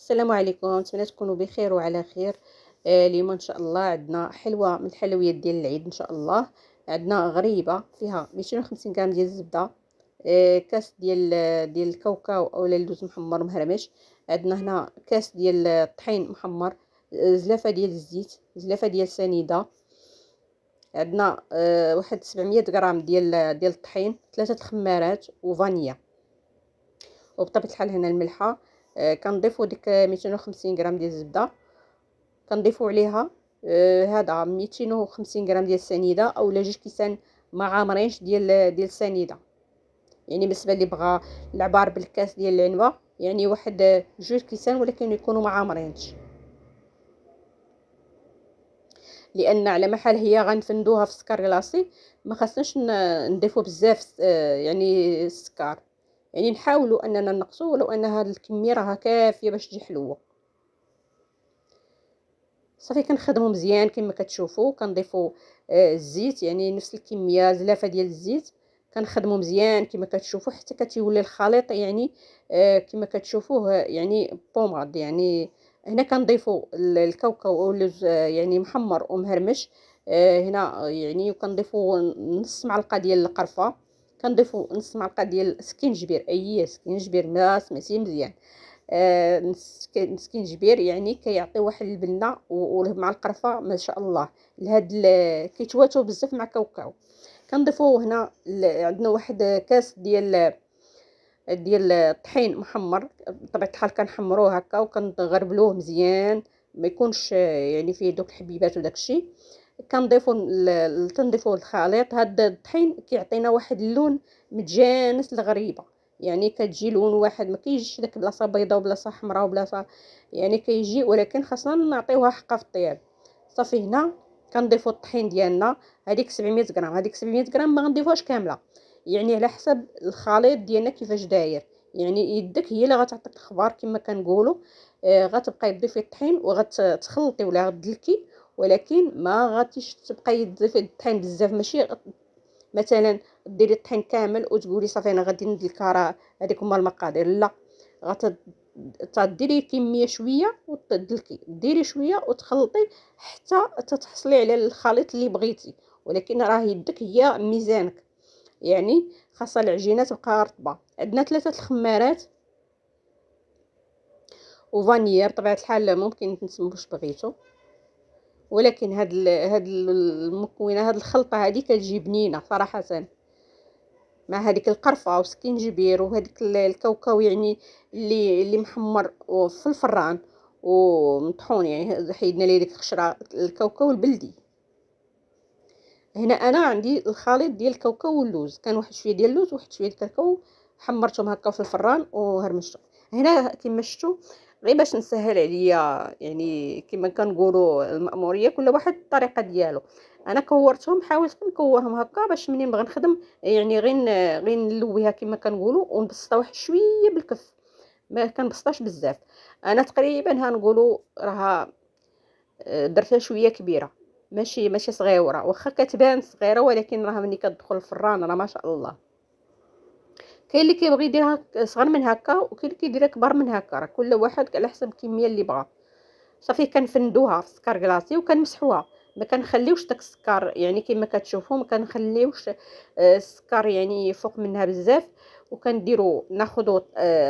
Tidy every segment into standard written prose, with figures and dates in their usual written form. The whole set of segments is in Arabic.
السلام عليكم، نتمنى تكونوا بخير وعلى خير. اليوم ان شاء الله عندنا حلوه من الحلويات ديال العيد ان شاء الله. عندنا غريبه فيها 250 غرام ديال الزبده، كاس ديال الكاوكاو اولا اللوز محمر مهرمش. عندنا هنا كاس ديال الطحين محمر، زلافه ديال الزيت، زلافه ديال سنيده. عندنا واحد 700 غرام ديال الطحين، ثلاثه الخمارات وفانيا. وبطبيعه الحال هنا الملحه. كنضيفوا ديك 250 غرام ديال الزبده، كنضيفوا عليها هذا 250 غرام ديال السنيده اولا 2 كيسان ما عامرينش ديال السنيده. يعني بالنسبه اللي بغى العبار بالكاس ديال العنبه، يعني واحد 2 كيسان ولكن يكونوا ما عامرينش، لان على محل هي غنفندوها في السكر كلاصي. ما خاصناش نضيفوا بزاف يعني السكر، يعني نحاولوا اننا نقصوا ولو ان هذه الكميه راها كافيه باش تجي حلوه. صافي كنخدموا مزيان كما كتشوفوا. كنضيفوا الزيت، يعني نفس الكميه زلافه ديال الزيت. كنخدموا مزيان كما كتشوفوا حتى كتولي الخليط، يعني كما كتشوفوه يعني بوماد. يعني هنا كنضيفوا الكاوكاو او اللوز يعني محمر ومهرمش. هنا يعني وكنضيفوا نص معلقه ديال القرفه، كنضيفوا نص معلقه ديال سكينجبير، اي سكينجبير ما سمعتي مزيان. نسكنجبير يعني كيعطي واحد البنه ومع القرفه ما شاء الله. لهاد كيتواتوا بزاف مع كاوكاو. كنضيفوا هنا عندنا واحد كاس ديال الطحين محمر. بطبيعه الحال كنحمروه هكا وكنغربلوه مزيان، ما يكونش يعني فيه دوك الحبيبات وداك الشيء. تنضيفوا الخليط. هذا الطحين كيعطينا واحد اللون متجانس الغريبه، يعني كتجي لون واحد، ما كيجيش داك بلاصه بيضاء وبلاصه حمراء وبلاصه، يعني كيجي، ولكن خاصنا نعطيوها حقها في الطياب. صافي هنا كنضيفوا الطحين ديالنا. هذيك 700 غرام، هذيك 700 غرام ما غنضيفوهاش كامله، يعني على حسب الخليط ديالنا كيفاش داير. يعني يدك هي اللي غتعطيك الخبار كما كنقولوا. غتبقاي تضيفي الطحين وغتخلطي ولا غتدلكي، ولكن ما غاديش تبقاي تضيفي الطحين بزاف. ماشي مثلا ديري الطحين كامل وتقولي صافي انا غادي ندلكها، راه هذيك هما المقادير. لا، غتديري كميه شويه وتدلكي، ديري شويه وتخلطي حتى تتحصلي على الخليط اللي بغيتي. ولكن راه يدك هي ميزانك، يعني خاصه العجينه تبقى رطبه. عندنا 3 الخمارات وفانيا. بطبيعه الحال ممكن تنسموا واش بغيتو، ولكن هاد المكونات، هاد الخلطه هذه كتجي بنينه صراحه، مع هذيك القرفه وسكينجبير وهذيك الكاوكاو، يعني اللي محمر في الفران ومطحون، يعني حيدنا ليه ديك القشره. الكاوكاو البلدي. هنا انا عندي الخليط ديال الكاوكاو واللوز، كان واحد شويه ديال اللوز وواحد شويه ديال الكاوكاو، حمرتهم هكا في الفران وهرمشتهم. هنا كما شفتوا، غير باش نسهل عليا، يعني كما كنقولوا المأموريه كل واحد الطريقه ديالو. انا كورتهم، حاولت نكورهم هكا باش منين بغا نخدم يعني غير نلويها كما كنقولوا ونبسطها واحد شويه بالكف، ما كنبسطاش بزاف. انا تقريبا هنقولوا راها درتها شويه كبيره، ماشي صغيره، واخا كتبان صغيره ولكن راها ملي كتدخل الفران راه ما شاء الله. كاين اللي كيبغي يديرها صغر من هكا، وكاين اللي كيديرها كبر من هكا، راه كل واحد على حسب الكميه اللي بغا. صافي كنفندوها في السكر كلاصي وكنمسحوها. ما كنخليوش داك السكر، يعني كما كتشوفوا ما كنخليوش السكر يعني يفوق منها بزاف. وكنديروا ناخذوا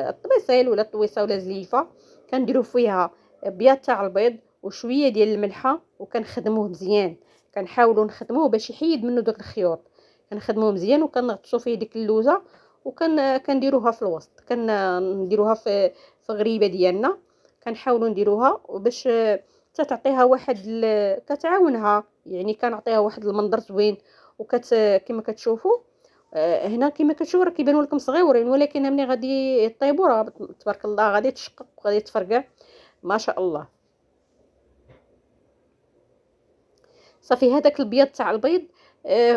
الطبيصيل ولا الطويصه ولا زليفه، كنديروا فيها بياض تاع البيض وشويه ديال الملحه، وكنخدموه مزيان. كنحاولوا نخدموه باش يحيد منه داك الخيوط. كنخدموه مزيان وكنغطسوا فيه ديك اللوزه، كنديروها في الوسط. كنديروها في غريبه ديالنا. كنحاولوا نديروها باش تعطيها واحد كتعاونها، يعني كنعطيها واحد المنظر زوين. كما كتشوفوا هنا كما كتشوفوا راه كيبانوا لكم صغيورين، ولكن ملي غادي يطيبوا راه تبارك الله غادي تشقق وغادي تفرقع ما شاء الله. صافي هذاك البيض تاع البيض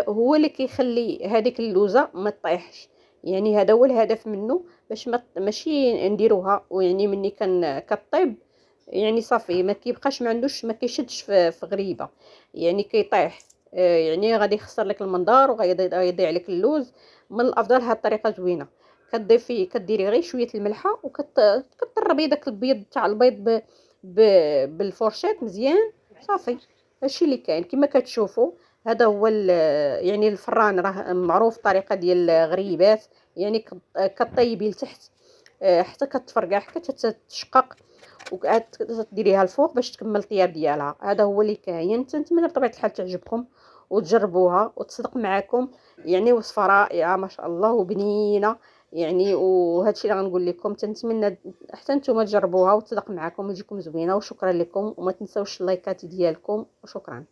هو اللي كيخلي هذيك اللوزه ما تطيحش. يعني هذا هو الهدف منه، باش ماشي نديروها ويعني مني كطيب يعني صافي ما كيبقاش، ما عندوش، ما كيشدش في غريبه، يعني كيطيح. يعني غادي يخسر لك المنظر وغيضيع لك اللوز. من الافضل هاد الطريقه زوينه. كتضيفي كديري غير شويه الملحه كتطربي داك البيض تاع البيض ب... بالفورشيط مزيان. صافي، هادشي اللي كاين كما كتشوفوا. هذا هو يعني الفران راه معروف الطريقه ديال غريبات. يعني كطيبي لتحت حتى كتفرقع حتى تشقق، وكتديريها الفوق باش تكمل الطياب ديالها. هذا هو اللي كاين. نتمنى بطبيعه الحال تعجبكم وتجربوها وتصدق معكم. يعني وصفه رائعه ما شاء الله وبنينه. يعني وهادشي اللي غنقول لكم. تنتمنى حتى نتوما تجربوها وتصدق معكم وتجيكم زوينه. وشكرا لكم، وما تنساوش اللايكات ديالكم، وشكرا.